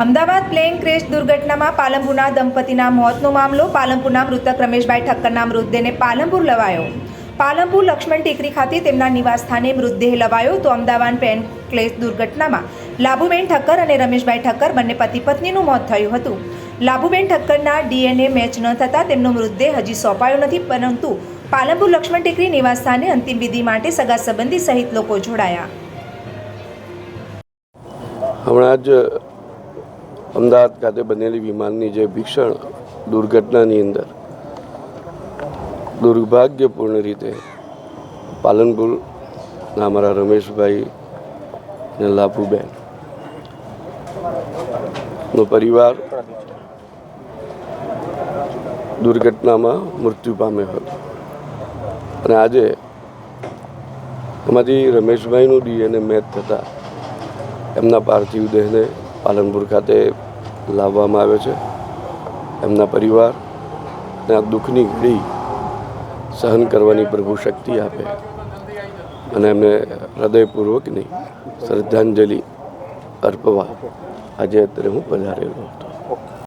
Ahmedabad plane crash દુર્ઘટનામાં પાલનપુરના દંપતીના મોતનો મામલો. પાલનપુરના મૃતક રમેશભાઈ ઠક્કરના મૃતદેહને પાલનપુર લવાયો. પાલનપુર લક્ષ્મણ ટેકરી ખાતે તેમના નિવાસ સ્થાને મૃતદેહ લવાયો. તો અમદાવાદ પ્લેન ક્રેશ દુર્ઘટનામાં લાભુબેન ઠક્કર અને રમેશભાઈ ઠક્કર બંને પતિ પત્નીનું મોત થયું હતું. લાભુબેન ઠક્કરના DNA મેચ ન થતાં તેમનો મૃતદેહ હજી સોંપાયો નથી, પરંતુ પાલનપુર લક્ષ્મણ ટેકરી નિવાસ સ્થાને અંતિમ વિધિ માટે સગા સંબંધી સહિત લોકો જોડાયા. હમણાં જ અમદાવાદ ખાતે બનેલી વિમાનની જે ભીષણ દુર્ઘટનાની અંદર દુર્ભાગ્યપૂર્ણ રીતે પાલનપુરના અમારા રમેશભાઈ અને લાભુબેનનો પરિવાર દુર્ઘટનામાં મૃત્યુ પામ્યો હતો. અને આજે એમાંથી રમેશભાઈનું DNA મેચ થતાં એમના પાર્થિવ દેહને પાલનપુર ખાતે લાવવામાં આવે છે. એમના પરિવારને આ દુઃખની ઘડી સહન કરવાની પ્રભુ શક્તિ આપે અને એમને હૃદયપૂર્વકની શ્રદ્ધાંજલિ અર્પવા આજે અત્યારે હું પધારેલો હતો.